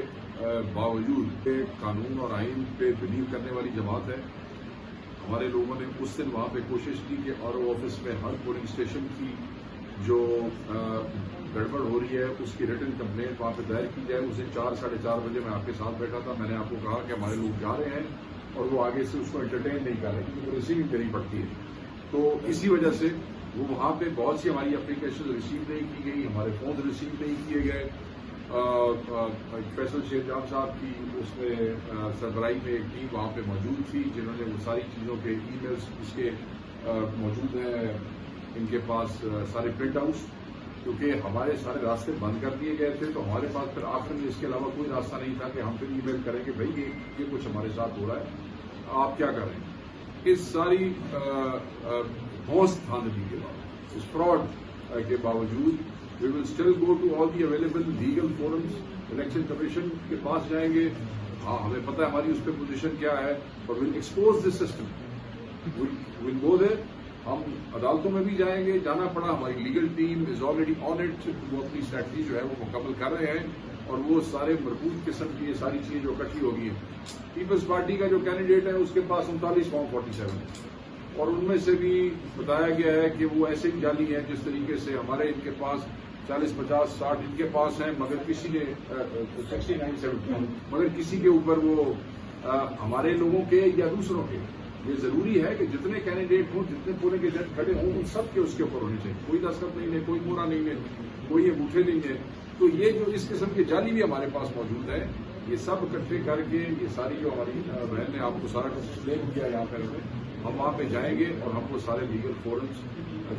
Speaker 1: باوجود قانون اور آئین پہ بلیو کرنے والی جماعت ہے. ہمارے لوگوں نے اس دن وہاں پہ کوشش کی کہ آر او آفس میں ہر پولنگ اسٹیشن کی جو گڑبڑ ہو رہی ہے اس کی ریٹن کمپلینٹ وہاں پہ دائر کی جائے. اس دن 4-4:30 بجے میں آپ کے ساتھ بیٹھا تھا. میں نے آپ کو کہا کہ ہمارے لوگ جا رہے ہیں اور وہ آگے سے اس کو انٹرٹین نہیں کر رہے کیونکہ ریسیونگ کرنی پڑتی ہے. تو اسی وجہ سے وہ وہاں پہ بہت سی ہماری اپلیکیشن ریسیو نہیں کی گئی، ہمارے فون ریسیو نہیں کیے گئے. فیصل شیر جان صاحب کی اس میں سربراہی میں ایک ٹیم وہاں پہ موجود تھی جنہوں نے وہ ساری چیزوں کے ای میلز اس کے موجود ہیں ان کے پاس سارے پرنٹ آؤٹس، کیونکہ ہمارے سارے راستے بند کر دیے گئے تھے، تو ہمارے پاس پھر آخر میں اس کے علاوہ کوئی راستہ نہیں تھا کہ ہم پھر ای میل کریں کہ بھائی یہ کچھ ہمارے ساتھ ہو رہا ہے، آپ کیا کر رہے ہیں. اس ساری بھونس دھاندلی کے بعد، اس فراڈ کے باوجود we will still go to all the available legal forums. Election commission کے پاس جائیں گے، ہاں ہمیں پتہ ہے ہماری اس پہ پوزیشن کیا ہے، اور ول ایکسپوز دس سسٹم، ول گو دیر. ہم عدالتوں میں بھی جائیں گے، جانا پڑا، ہماری legal team is already on it, وہ اپنی اسٹریٹجی جو ہے وہ مکمل کر رہے ہیں، اور وہ سارے مربوط قسم کی یہ ساری چیزیں جو اکٹھی ہو گئی ہیں. پیپلز پارٹی کا جو کینڈیڈیٹ ہے اس کے پاس 39 فارم 47 ہے، اور ان میں سے بھی بتایا گیا ہے کہ وہ ایسے بھی جعلی ہیں جس طریقے سے ہمارے ان کے پاس 40 50 60 ان کے پاس ہیں، مگر کسی نے 69 70 مگر کسی کے اوپر وہ ہمارے لوگوں کے یا دوسروں کے. یہ ضروری ہے کہ جتنے کینڈیڈیٹ ہوں، جتنے پورے کے جج کھڑے ہوں، ان سب کے اس کے اوپر ہونے چاہیے. کوئی دستخط نہیں ہے، کوئی مورا نہیں ہے، کوئی انگوٹھے نہیں ہے. تو یہ جو اس قسم کے جعلی بھی ہمارے پاس موجود ہے، یہ سب اکٹھے کر کے یہ ساری جو ہماری بہن نے آپ کو سارا کچھ ایکسپلین کیا یہاں پر ہم وہاں پہ جائیں گے اور ہم وہ سارے لیگل فورمز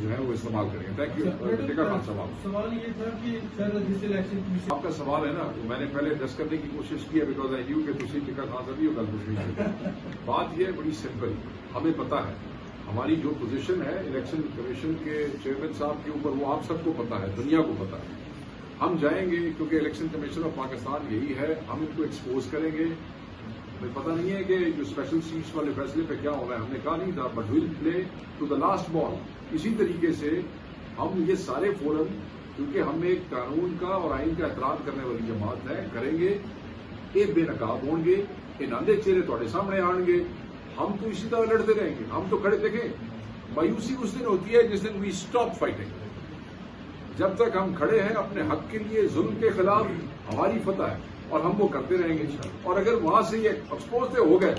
Speaker 1: جو ہے وہ استعمال کریں گے. Thank you. ٹیکا خان صاحب،
Speaker 4: سوال یہ تھا کہ سر جس الیکشن کمیشن
Speaker 1: آپ کا سوال ہے نا، میں نے پہلے ڈسکس کرنے کی کوشش کی ہے، بیکاز آئی نیو کہ تھی ٹیکا خان صاحب ہی گل کچھ نہیں کی. بات یہ ہے بڑی سمپل، ہمیں پتا ہے ہماری جو پوزیشن ہے الیکشن کمیشن کے چیئرمین صاحب کے اوپر، وہ آپ سب کو پتا ہے، دنیا کو پتا ہے. ہم جائیں گے کیونکہ الیکشن کمیشن آف پاکستان یہی ہے، ہم ان کو ایکسپوز کریں گے. ہمیں پتہ نہیں ہے کہ جو اسپیشل سیٹس والے فیصلے پہ کیا ہونا ہے، ہم نے کہا نہیں تھا، but will play to the last ball. اسی طریقے سے ہم یہ سارے فورم، کیونکہ ہم ایک قانون کا اور آئین کا احترام کرنے والی جماعت ہے، کریں گے. یہ بے نقاب ہوں گے، یہ ناندے چہرے تھوڑے سامنے آن گے. ہم تو اسی طرح لڑتے رہیں گے. ہم تو کھڑے دیکھیں، مایوسی اس دن ہوتی ہے جس دن وی اسٹاپ فائٹنگ. جب تک ہم کھڑے ہیں اپنے حق کے لیے، ظلم کے خلاف، ہماری فتح ہے اور ہم وہ کرتے رہیں گے. اور اگر وہاں سے یہ ایکسپوز ہو گئے،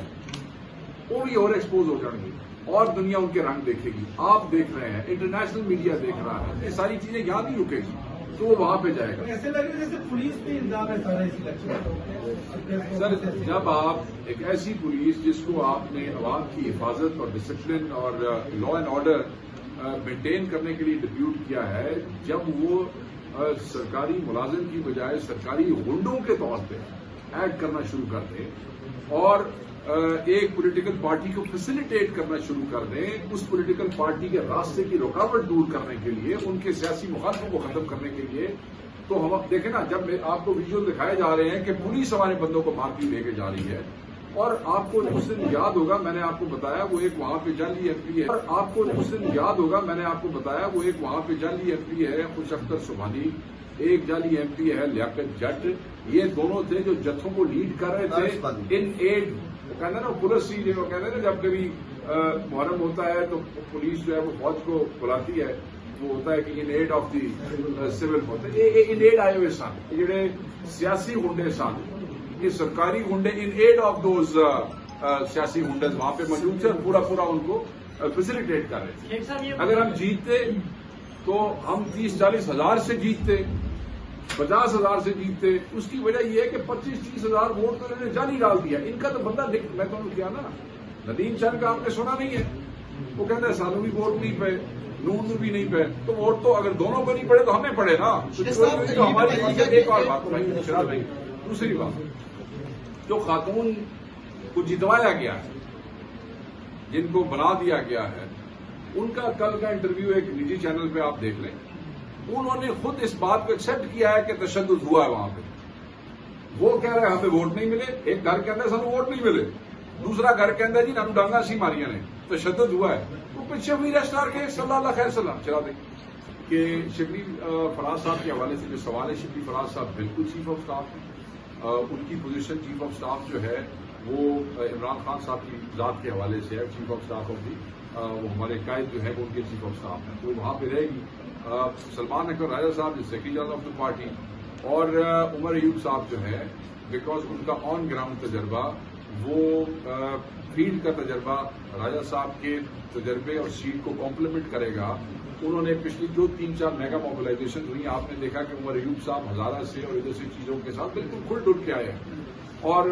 Speaker 1: وہ بھی اور ایکسپوز ہو جائیں گے اور دنیا ان کے رنگ دیکھے گی. آپ دیکھ رہے ہیں، انٹرنیشنل میڈیا دیکھ رہا ہے، یہ ساری چیزیں یہاں نہیں رکے گی، تو وہ وہاں پہ جائے گا.
Speaker 4: ایسے لگ رہا ہے جیسے پولیس پہ الزام ہے سارا اس الیکشن.
Speaker 1: سر، جب آپ ایک ایسی پولیس جس کو آپ نے عوام کی حفاظت اور ڈسپلن اور لا اینڈ آرڈر مینٹین کرنے کے لیے ڈپیوٹ کیا ہے، جب وہ سرکاری ملازم کی بجائے سرکاری غنڈوں کے طور پہ ایڈ کرنا شروع کر دیں اور ایک پولیٹیکل پارٹی کو فیسیلیٹیٹ کرنا شروع کر دیں، اس پولیٹیکل پارٹی کے راستے کی رکاوٹ دور کرنے کے لیے، ان کے سیاسی مخالفوں کو ختم کرنے کے لیے، تو ہم اب دیکھیں نا، جب آپ کو ویژول دکھائے جا رہے ہیں کہ پولیس ہمارے بندوں کو مارتی لے کے جا رہی ہے، اور آپ کو اس دن یاد ہوگا میں نے آپ کو بتایا وہ ایک وہاں پہ جعلی ایم پی ہے، اور آپ کو اس دن یاد ہوگا میں نے آپ کو بتایا وہ ایک وہاں پہ جعلی ایم پی ہے خوش اختر سبحانی، ایک جعلی ایم پی ہے لیاقت جٹ. یہ دونوں تھے جو جتھوں کو لیڈ کر رہے تھے ان ایڈ. وہ کہتے ہیں نا پولیس ہی، وہ کہتے ہیں نا جب کبھی محرم ہوتا ہے تو پولیس جو ہے وہ فوج کو بلاتی ہے، وہ ہوتا ہے کہ ان ایڈ آف دی سول ہوتا ہے. ان ایڈ آئے ہوئے سن، یہ جڑے سیاسی گنڈے سن، یہ سرکاری گنڈے ان ایڈ آف دوز سیاسی گنڈے وہاں پہ موجود تھے اور پورا ان کو فیسیلیٹیٹ کر رہے تھے. اگر ہم جیتتے تو ہم 30-40 ہزار سے جیتتے، 50 ہزار سے جیتتے. اس کی وجہ یہ ہے کہ 25-30 ہزار ووٹ تو انہوں نے جعلی ڈال دیا. ان کا تو بندہ میں تو کیا نا، ندیم چند کا آپ نے سنا نہیں ہے، وہ کہتا ہے سانو بھی ووٹ نہیں پے، نون بھی نہیں پے، تو ووٹ تو اگر دونوں کو نہیں پڑے تو ہمیں پڑے نا. تو ہماری ایک اور بات بھائی، دوسری بات، جو خاتون کو جتوایا گیا ہے، جن کو بنا دیا گیا ہے، ان کا کل کا انٹرویو ایک نجی چینل پہ آپ دیکھ لیں. انہوں نے خود اس بات کو ایکسپٹ کیا ہے کہ تشدد ہوا ہے وہاں پہ. وہ کہہ رہے ہیں ہمیں ووٹ نہیں ملے، ایک گھر کے اندر سانو ووٹ نہیں ملے، دوسرا گھر کے اندر جی نانو ڈانگا سی ماریاں نے، تشدد ہوا ہے. وہ پیچھے ہوئی ریسٹار کے صلی اللہ خیر سلام چلا دیں کہ شبلی فراز صاحب کے حوالے سے جو سوال ہے، شبلی فراز صاحب بالکل چیف آف اسٹاف ہیں. ان کی پوزیشن چیف آف اسٹاف جو ہے وہ عمران خان صاحب کی ذات کے حوالے سے ہے. Chief of staff of the, وہ ہمارے قائد جو ہے وہ ان کے چیف آف اسٹاف ہیں، تو وہاں پہ رہے گی. سلمان اکبر راجہ صاحب جو secretary general of the party, اور عمر ایوب صاحب جو ہے، بیکاز ان کا آن گراؤنڈ تجربہ، وہ فیلڈ کا تجربہ راجہ صاحب کے تجربے اور سیٹ کو کمپلیمنٹ کرے گا. انہوں نے پچھلی جو 3-4 میگا موبلائزیشن ہوئی، آپ نے دیکھا کہ عمر ایوب صاحب ہزارہ سے اور ادھر سے چیزوں کے ساتھ بالکل کھل ڈل کے آئے ہیں اور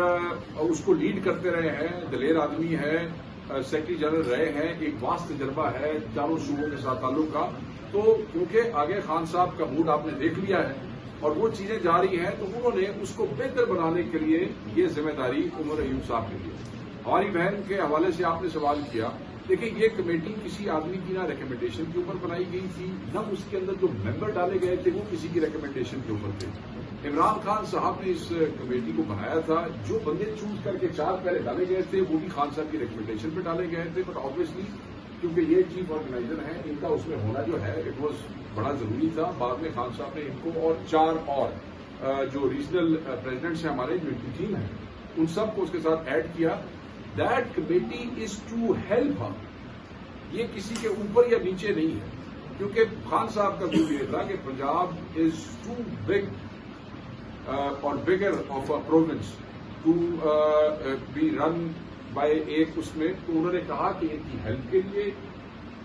Speaker 1: اس کو لیڈ کرتے رہے ہیں. دلیر آدمی ہے सेक्रेटरी जनरल रहे हैं, एक वास्ट तजर्बा है चारों सूबों के साथ ताल्लुक का। तो क्योंकि आगे खान साहब का मूड आपने देख लिया है और वो चीजें जारी हैं, तो उन्होंने उसको बेहतर बनाने के लिए ये जिम्मेदारी उमर अयूब साहब के लिए। हमारी बहन के हवाले से आपने सवाल किया, देखिए ये कमेटी किसी आदमी की ना रिकमेंडेशन के ऊपर बनाई गई थी, न उसके अंदर जो मेंबर डाले गए थे वो किसी की रिकमेंडेशन के ऊपर थे। इमरान खान साहब ने इस कमेटी को बनाया था, जो बंदे चूज करके 4 पहले डाले गए थे वो भी खान साहब की रिकमेंडेशन पे डाले गए थे। बट ऑब्वियसली क्योंकि ये चीफ ऑर्गेनाइजर हैं, इनका उसमें होना जो है इट वॉज बड़ा जरूरी था। बाद में खान साहब ने इनको और 4 और जो रीजनल प्रेसिडेंट्स हैं हमारे, जो इनकी टीम है, उन सबको उसके साथ ऐड किया। That committee is to help हम, ये किसी के ऊपर या नीचे नहीं है, क्योंकि खान साहब का व्यू ये था कि पंजाब इज टू बिग और bigger of a province to be run by एक उसमें। तो उन्होंने कहा कि इनकी हेल्प के लिए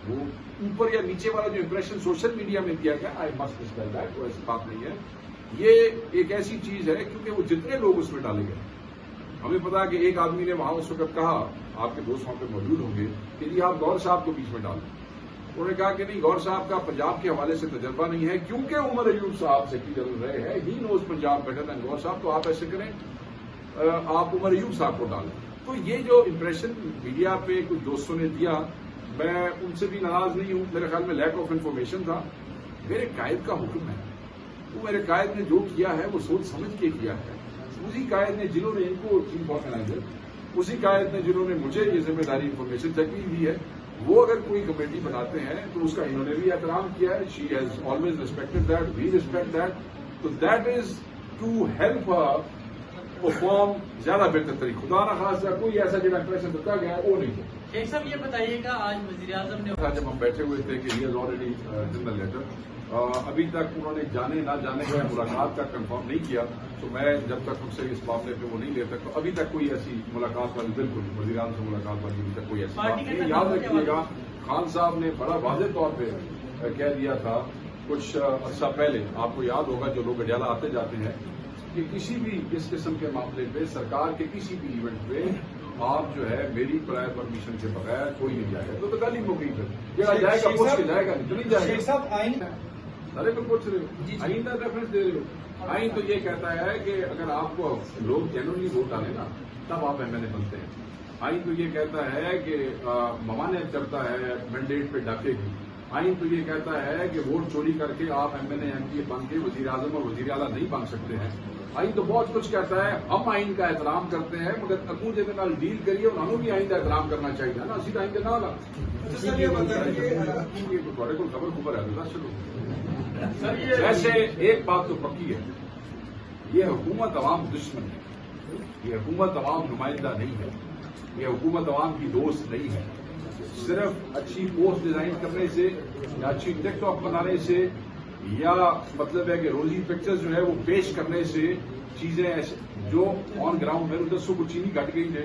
Speaker 1: वो ऊपर या नीचे वाला जो इंप्रेशन सोशल मीडिया में दिया गया, आई मस्ट डिस्कस दैट, वो ऐसी बात नहीं है। ये एक ऐसी चीज है क्योंकि वो जितने लोग उसमें डाले गए, हमें पता है कि एक आदमी ने वहां उस वक्त कहा, आपके दोस्त वहां पे मौजूद होंगे, कि जी आप गौर साहब को बीच में डाल दें। उन्होंने कहा कि नहीं, गौर साहब का पंजाब के हवाले से तजर्बा नहीं है, क्योंकि उमर अयूब साहब सेक्रेटरी जनरल रहे हैं, he knows Punjab better than Gaur साहब, तो आप ऐसे करें, आप उमर अयूब साहब को डालें। तो ये जो इंप्रेशन मीडिया पे कुछ दोस्तों ने दिया, मैं उनसे भी नाराज नहीं हूं, मेरे ख्याल में लैक ऑफ इन्फॉर्मेशन था। मेरे कायद का हुक्म है, वो मेरे कायद ने जो किया है वो सोच समझ के किया है। उसी कायद ने जिन्होंने इनको चीफ ऑर्गेनाइजर, उसी कायद ने जिन्होंने मुझे ये जिम्मेदारी इन्फॉर्मेशन तक भी दी है, वो अगर कोई कमेटी बनाते हैं तो उसका इन्होंने भी एहतराम किया है। She has always respected that, we respect that. तो that is to help perform ज्यादा बेहतर तरीके। खुदा ना खासा कोई ऐसा जो इंप्रेशन दिता गया वो नहीं है।
Speaker 5: शेख साहब ये बताइएगा, आज वज़ीर-ए-आज़म ने
Speaker 1: जब हम बैठे हुए थे कि he has already written the letter, अभी तक उन्होंने जाने ना जाने का मुलाकात का कंफर्म नहीं किया, तो मैं जब तक उनसे इस मामले पे वो नहीं ले सकता, तो अभी तक कोई ऐसी मुलाकात वाली, बिल्कुल वज़ीर-ए-आज़म से मुलाकात वाली अभी तक कोई ऐसी बात नहीं। याद रखिएगा, खान साहब ने बड़ा वाज़ेह तौर पर कह दिया था कुछ अर्सा पहले, आपको याद होगा जो लोग अडियाला आते जाते हैं, कि किसी भी इस किस्म के मामले पे, सरकार के किसी भी इवेंट पे आप जो है मेरी प्रायर परमिशन के बगैर कोई नहीं जाएगा। तो गल ही मुकी फिर, जरा जाएगा पूछ के जाएगा, नहीं तो नहीं जाएगा।
Speaker 4: साहब आइन
Speaker 1: सारे को पूछ रहे हो, आइन का रेफरेंस दे रहे हो। आइन तो ये कहता है कि अगर आपको लोग जेन्युइनली वोट डाले ना, तब आप एमएलए बनते हैं। आइन तो ये कहता है कि ममानियत करता है मैंडेट पे डाके की। आइन तो ये कहता है कि वोट चोरी करके आप एमएलए एमपी बन के वज़ीर-ए-आज़म और वज़ीर-ए-आला नहीं बन सकते हैं। आइन तो बहुत कुछ कहता है। हम आइन का एहतराम करते हैं, मगर अगू जिहदे नाल डील करिए उन्होंने भी आइन का एहतराम करना चाहिए ना, असीं आइन के नाल आ।
Speaker 4: सर ये बताइए,
Speaker 1: थोड़े को खबर है तो दस चलो। वैसे एक बात तो पक्की है, ये हुकूमत अवाम दुश्मन है, ये हुकूमत अवाम नुमाइंदा नहीं है, ये हुकूमत अवाम की दोस्त नहीं है। सिर्फ अच्छी पोस्ट डिजाइन करने से या अच्छी टिकटॉक बनाने से या मतलब है कि रोजी पिक्चर्स जो है वो पेश करने से चीजें ऐसे जो ऑन ग्राउंड में 10 को चीनी घट गई है,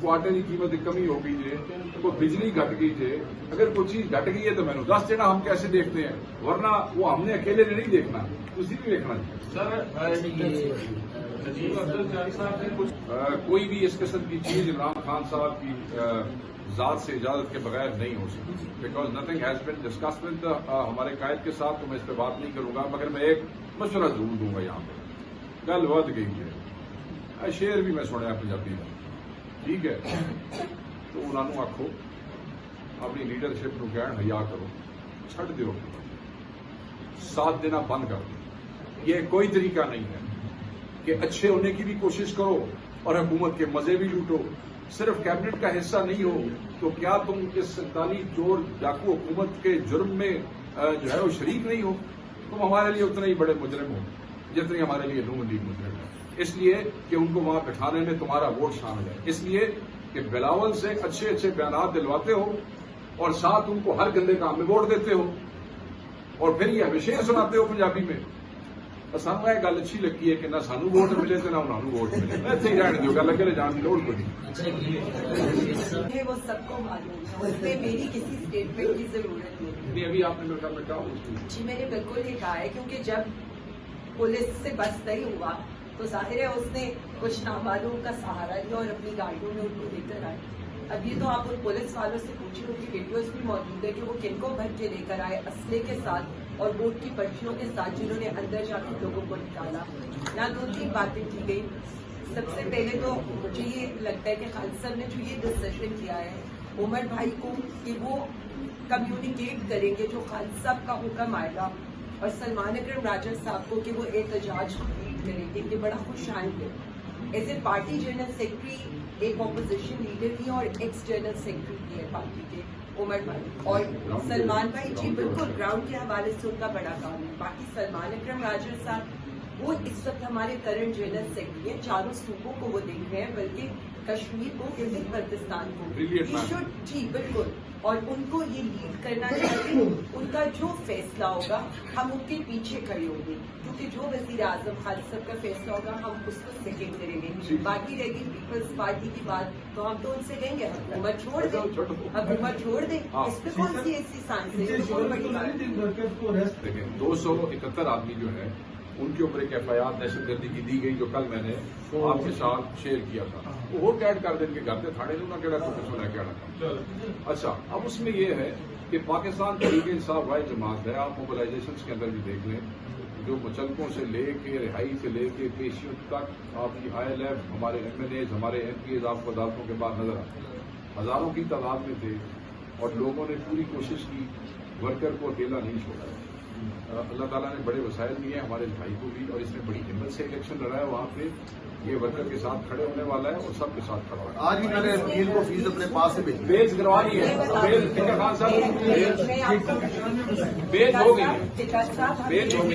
Speaker 1: को आटे की कीमत कमी हो गई है, को बिजली घट गई है। अगर कोई चीज घट गई है तो मैंने 10 देना, हम कैसे देखते हैं, वरना वो हमने अकेले ने नहीं देखना, उसी भी देखना चाहिए। कोई भी इस किस्म की चीज इमरान खान साहब की जात से इजाजत के बगैर नहीं हो सकती, because nothing has been discussed with हमारे कायद के साथ, तो मैं इस पर बात नहीं करूंगा, मगर मैं एक मशवरा जरूर दूंगा। यहाँ पे गल वध गई है, शेर भी मैं सुनिया पंजाबी में, ठीक है, तो उन्होंने आखो अपनी लीडरशिप को कहण हया करो, छड़ दो, साथ देना बंद कर दो। ये कोई तरीका नहीं है कि अच्छे होने की भी कोशिश करो और हुकूमत के मजे भी लूटो। सिर्फ कैबिनेट का हिस्सा नहीं हो तो क्या तुम इस 47 चोर डाकू हुकूमत के जुर्म में जो है वो शरीक नहीं हो? तुम हमारे लिए उतने ही बड़े मुजरिम हो जितने हमारे लिए नून लीग मुजरिम है, इसलिए कि उनको वहां बिठाने में तुम्हारा वोट शामिल है, इसलिए कि बिलावल से अच्छे अच्छे बयान दिलवाते हो और साथ उनको हर गंदे काम में वोट देते हो और फिर ये हमेशा सुनाते हो पंजाबी में। सानू यह गल अच्छी लगी है कि ना सानू वोट मिले तो ना उन्होंने वोट मिले, इतने ही रहने दो, गल अगे जाने की लोड़ कोई नहीं।
Speaker 2: वो सबको मालूम है, उसमें मेरी किसी स्टेटमेंट की जरूरत नहीं।
Speaker 1: अभी आपने मेरे ख्याल में कहा
Speaker 2: जी मैंने बिल्कुल ही कहा है, क्योंकि जब पुलिस से बस नहीं हुआ तो जाहिर है उसने कुछ नामालूम का सहारा लिया और अपनी गाड़ियों में उनको लेकर आए। अब ये तो आप उन पुलिस वालों से पूछे, उनकी वीडियोस भी मौजूद है कि वो किनको भर के लेकर आए असले के साथ और वोट की पर्चियों के साथ, जिन्होंने अंदर जाकर लोगों को निकाला। ना 2-3 बातें की गई। सबसे पहले तो मुझे ये लगता है कि खालिद साहब ने जो ये डिसीजन किया है उमर भाई को कि वो कम्युनिकेट करेंगे जो खालिद साहब का हुक्म आएगा, और सलमान अकरम राजा साहब को कि वो एहतजाज लीड करेंगे, ये बड़ा खुशहाल है। As a party general secretary एक अपोजिशन लीडर भी और एक्स जनरल सेक्रेटरी भी है पार्टी के उमर भाई, और सलमान भाई जी बिल्कुल ग्राउंड के हवाले से उनका बड़ा काम है। बाकी सलमान अकरम राजा साहब वो इस वक्त हमारे करंट जनरल सेक्रेटरी हैं, चारों सूबों को वो देख रहे हैं, बल्कि कश्मीर को, गिलगित बल्तिस्तान को।
Speaker 1: Brilliant man.
Speaker 2: जी बिल्कुल, और उनको ये लीड करना चाहिए। उनका जो फैसला होगा हम उनके पीछे खड़े होंगे, क्योंकि जो वजीर आजम खालिद साहब का फैसला होगा हम उसको सेकेंड करेंगे। बाकी रहेगी पीपल्स पार्टी की बात, तो हम तो उनसे कहेंगे हुकूमत छोड़ दे, अब हुकूमत छोड़ दे, इस पे कौन सी ऐसी सांस है? ये बहुत बड़ी बात है।
Speaker 4: वर्कर्स को रेस्ट
Speaker 1: लेकिन 271 आदमी जो है उनके ऊपर एक FIR दहशतगर्दी की दी गई, जो कल मैंने आपके साथ शेयर किया था। वो वोट ऐड कर देंगे घर के थाने ना केड़ा कुछ सुना क्या। अच्छा, अब उसमें ये है कि पाकिस्तान तहरीक इंसाफ वाहिद जमात है। आप मोबिलाइजेशन के अंदर भी देख लें, जो मुचलकों से लेके रिहाई से लेके पेशियों तक, आपकी ILF, हमारे MNAs, हमारे MPs आपको अदालतों के बाद नजर आते हैं, हजारों की तादाद में थे, और लोगों ने पूरी कोशिश की, वर्कर को अकेला नहीं छोड़ा। अल्लाह ताला ने बड़े वसाइल दिए हमारे भाई को भी, और इसने बड़ी हिम्मत से इलेक्शन लड़ा है। वहाँ पे ये वर्कर के साथ खड़े होने वाला है और सबके साथ खड़ा होगा।
Speaker 3: आज भी मैंने वकील को फीस अपने पास से भेजी।
Speaker 1: बेच करवानी है, बेच खान साहब, बेच हो गई है, बेच हो गई।